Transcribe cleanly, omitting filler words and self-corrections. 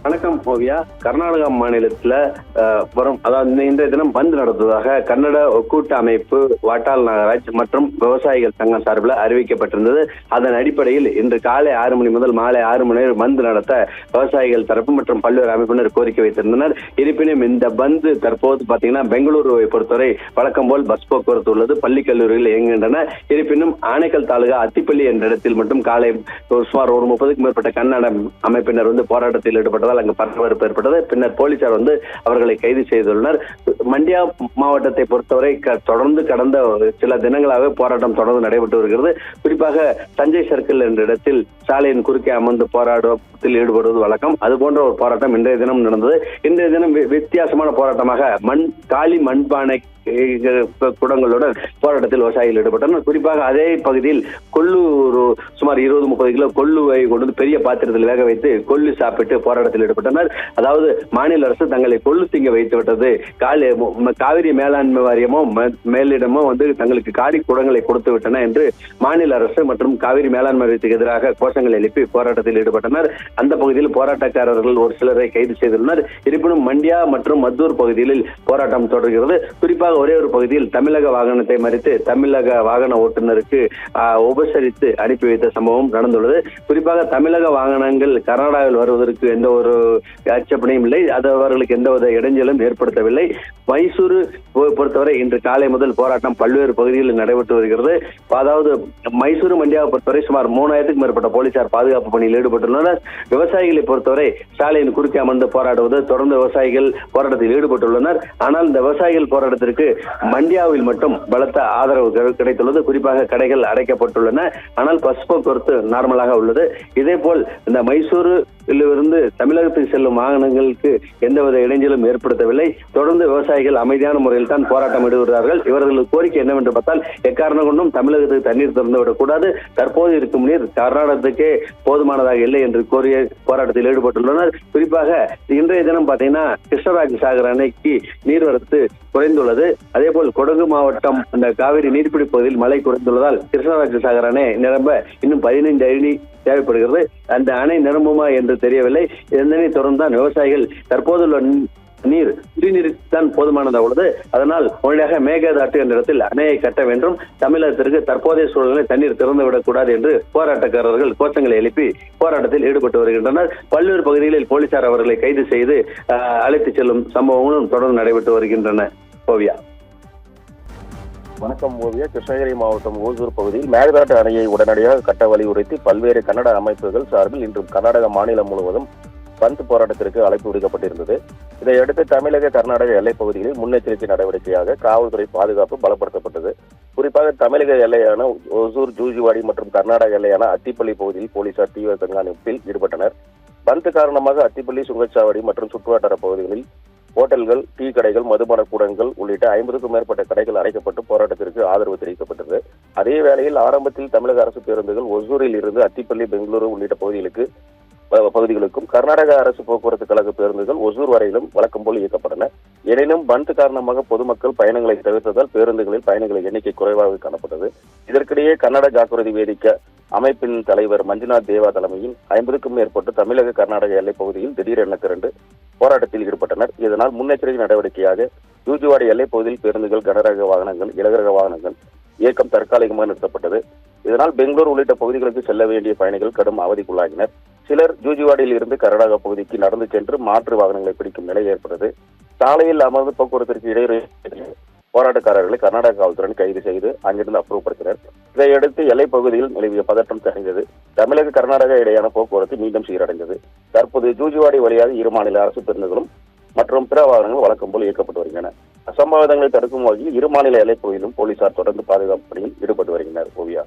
வணக்கம் ஓவியா. கர்நாடகா மாநிலத்துல வரும் அதாவது இன்றைய தினம் பந்த் நடத்துவதாக கன்னட ஒக்கூட்ட அமைப்பு, வாட்டாள் நாகராஜ் மற்றும் விவசாயிகள் சங்கம் சார்பில் அறிவிக்கப்பட்டிருந்தது. அதன் அடிப்படையில் இன்று காலை 6 மணி முதல் மாலை 6 மணி வரை பந்த் நடத்த விவசாயிகள் தரப்பு மற்றும் பல்வேறு அமைப்பினர் கோரிக்கை வைத்திருந்தனர். இருப்பினும் இந்த பந்த் தற்போது பாத்தீங்கன்னா பெங்களூருவை பொறுத்தவரை வழக்கம் போல் பஸ் போக்குவரத்து உள்ளது, பள்ளி கல்லூரிகள் இயங்குகின்றன. இருப்பினும் ஆனைக்கல் தாலுகா அத்திப்பள்ளி என்ற இடத்தில் மட்டும் காலை சுமார் 30க்கும் மேற்பட்ட கன்னட அமைப்பினர் போராட்டத்தில் ஈடுபட்டதால் அங்கு பரபரப்பு ஏற்பட்டது. பின்னர் போலீசார் அவர்களை கைது செய்துள்ளனர். மண்டியா மாவட்டத்தை பொறுத்தவரை தொடர்ந்து கடந்த சில தினங்களாக போராட்டம் தொடர்ந்து நடைபெற்று வருகிறது. குறிப்பாக தஞ்சை சர்க்கிள் என்ற இடத்தில் சாலையின் குறுக்கே அமர்ந்து போராட்டத்தில் ஈடுபடுவது வழக்கம். அது போன்ற ஒரு போராட்டம் இன்றைய தினம் நடந்தது. இன்றைய தினம் வித்தியாசமான போராட்டமாக காலி மண்பானை குடங்களுடன் போராட்டத்தில் விவசாயிகள் ஈடுபட்டனர். குறிப்பாக அதே பகுதியில் கொள்ளு சுமார் 20-30 கிலோ கொள்ளுவை கொண்டு பெரிய பாத்திரத்தில் வேக வைத்து கொள்ளு சாப்பிட்டு போராட்டத்தில் ஈடுபட்டனர். அதாவது மாநில அரசு தங்களை கொள்ளு திங்க வைத்து விட்டது, காவிரி மேலாண்மை வாரியமோ மேலிடமோ தங்களுக்கு காடி குடங்களை கொடுத்து விட்டன என்று மாநில அரசு மற்றும் காவிரி மேலாண்மை வாரியத்துக்கு எதிராக கோஷங்கள் எழுப்பி போராட்டத்தில் ஈடுபட்டனர். அந்த பகுதியில் போராட்டக்காரர்கள் ஒரு சிலரை கைது செய்துள்ளனர். இருப்பினும் மண்டியா மற்றும் மத்தூர் பகுதிகளில் போராட்டம் தொடர்கிறது. குறிப்பாக ஒரே ஒரு பகுதியில் தமிழக வாகனத்தை மறித்து தமிழக வாகன ஓட்டுநருக்கு உபசரித்து அனுப்பி வைத்த சம்பவம் நடந்துள்ளது. குறிப்பாக தமிழக வாகனங்கள் கர்நாடகாவில் வருவதற்கு எந்த ஒரு அச்சப்பனையும் இல்லை, அது அவர்களுக்கு எந்தவித இடைஞ்சலும் ஏற்படுத்தவில்லை. மைசூரு பொறுத்தவரை இன்று காலை முதல் போராட்டம் பல்வேறு பகுதிகளில் நடைபெற்று வருகிறது. அதாவது மைசூரு மண்டியாவை பொறுத்தவரை சுமார் 3000க்கும் மேற்பட்ட போலீசார் பாதுகாப்பு பணியில் ஈடுபட்டுள்ளனர். விவசாயிகளை பொறுத்தவரை சாலையின் குறுக்கே அமர்ந்து போராடுவது தொடர்ந்து விவசாயிகள் போராட்டத்தில் ஈடுபட்டுள்ளனர். ஆனால் இந்த விவசாயிகள் போராட்டத்திற்கு மண்டியாவில் மட்டும் பலத்த ஆதரவு கிடைத்துள்ளது. குறிப்பாக கடைகள் அடைக்கப்பட்டுள்ளன. ஆனால் பஸ் போக்குவரத்து நார்மலாக உள்ளது. இதே போல் இந்த மைசூரிலிருந்து தமிழகத்துக்கு செல்லும் வாகனங்களுக்கு எந்தவித இடைஞ்சலும் ஏற்படுத்தவில்லை. தொடர்ந்து விவசாயிகள் அமைதியான முறையில் தான் போராட்டம் ஈடுபடுகிறார்கள். இவர்களுக்கு கோரிக்கை என்னவென்று பார்த்தால், எக்காரணம் கொண்டும் தமிழகத்துக்கு தண்ணீர் திறந்து விடக்கூடாது, தற்போது இருக்கும் நீர் கர்நாடகத்துக்கே போதுமானதாக இல்லை என்று கோரிய போராட்டத்தில் ஈடுபட்டுள்ளனர். குறிப்பாக இன்றைய தினம் பாத்தீங்கன்னா கிருஷ்ணராஜ சாகர் அணைக்கு நீர்வரத்து குறைந்துள்ளது. அதே போல் கொடகு மாவட்டம் அந்த காவிரி நீர்பிடி பகுதியில் மழை குறைந்துள்ளதால் கிருஷ்ணராஜ சாகர் அணை நிரம்ப இன்னும் 15 அடி தேவைப்படுகிறது. அந்த அணை நிரம்புமா என்று தெரியவில்லை. இதனை தொடர்ந்து தான் விவசாயிகள் தற்போதுள்ள நீர் குடிநீருக்கு தான் போதுமானதாக உள்ளது, அதனால் உடனடியாக மேகதாட்டு என்ற இடத்தில் அணையை கட்ட வேண்டும், தமிழகத்திற்கு தற்போதைய சூழலை தண்ணீர் திறந்து விடக்கூடாது என்று போராட்டக்காரர்கள் கோஷங்களை எழுப்பி போராட்டத்தில் ஈடுபட்டு வருகின்றனர். பல்வேறு பகுதிகளில் போலீசார் அவர்களை கைது செய்து அழைத்து செல்லும் சம்பவங்களும் தொடர்ந்து நடைபெற்று வருகின்றன. ஓவியா. வணக்கம் ஓவியா. கிருஷ்ணகிரி மாவட்டம் ஓசூர் பகுதியில் மேகதாட்டு அணையை உடனடியாக கட்ட வலியுறுத்தி பல்வேறு கன்னட அமைப்புகள் சார்பில் இன்று கர்நாடக மாநிலம் முழுவதும் பந்த் போராட்டத்திற்கு அழைப்பு விடுக்கப்பட்டிருந்தது. இதையடுத்து தமிழக கர்நாடக எல்லைப் பகுதிகளில் முன்னெச்சரிக்கை நடவடிக்கையாக காவல்துறை பாதுகாப்பு பலப்படுத்தப்பட்டது. குறிப்பாக தமிழக எல்லையான ஒசூர், ஜூஜுவாடி மற்றும் கர்நாடக எல்லையான அத்திப்பள்ளி பகுதியில் போலீசார் தீவிர கண்காணிப்பில் ஈடுபட்டனர். பந்த் காரணமாக அத்திப்பள்ளி, சுங்கச்சாவடி மற்றும் சுற்றுவட்டார பகுதிகளில் ஹோட்டல்கள், டீ கடைகள், மதுபான கூடங்கள் உள்ளிட்ட 50க்கும் மேற்பட்ட கடைகள் அடைக்கப்பட்டு போராட்டத்திற்கு ஆதரவு தெரிவிக்கப்பட்டது. அதே வேளையில் ஆரம்பத்தில் தமிழக அரசு பேருந்துகள் ஒசூரில் இருந்து அத்திப்பள்ளி, பெங்களூரு உள்ளிட்ட பகுதிகளுக்கும் கர்நாடக அரசு போக்குவரத்து கழக பேருந்துகள் ஒசூர் வரையிலும் வழக்கம் போல் இயக்கப்பட்டன. எனினும் பந்த் காரணமாக பொதுமக்கள் பயணங்களை தவிர்த்ததால் பேருந்துகளில் பயணிகளின் எண்ணிக்கை குறைவாக காணப்பட்டது. இதற்கிடையே கன்னட ஜாக்கிரதை வேதிக்க அமைப்பின் தலைவர் மஞ்சுநாத் தேவா தலைமையில் 50க்கும் மேற்பட்ட தமிழக கர்நாடக எல்லைப் பகுதியில் திடீரென திரண்டு போராட்டத்தில் ஈடுபட்டனர். இதனால் முன்னெச்சரிக்கை நடவடிக்கையாக ஜூஜுவாடி எல்லைப் பகுதியில் பேருந்துகள், கனரக வாகனங்கள், இலகுரக வாகனங்கள் இயக்கம் தற்காலிகமாக நிறுத்தப்பட்டது. இதனால் பெங்களூர் உள்ளிட்ட பகுதிகளுக்கு செல்ல வேண்டிய பயணிகள் கடும் அவதிக்குள்ளாகினர். சிலர் ஜூஜுவாடியில் இருந்து கர்நாடக பகுதிக்கு நடந்து சென்று மாற்று வாகனங்களை பிடிக்கும் நிலை ஏற்பட்டது. சாலையில் அமர்ந்து போக்குவரத்திற்கு இடையூறு போராட்டக்காரர்களை கர்நாடக காவல்துறை கைது செய்து அங்கிருந்து அப்புறப்படுத்தினர். இதையடுத்து எல்லைப் பகுதியில் நிலவிய பதற்றம் தணிந்தது. தமிழக கர்நாடக இடையான போக்குவரத்து மீண்டும் சீரடைந்தது. தற்போது ஜூஜுவாடி வழியாக இரு மாநில அரசு பேருந்துகளும் மற்றும் பிற வாகனங்கள் வழக்கம் போல் இயக்கப்பட்டு வருகின்றன. அசம்பாவிதங்களை தடுக்கும் வகையில் இரு மாநில எல்லைப் பகுதியிலும் போலீசார் தொடர்ந்து பாதுகாப்பு பணியில் ஈடுபட்டு வருகின்றனர். ஓவியா.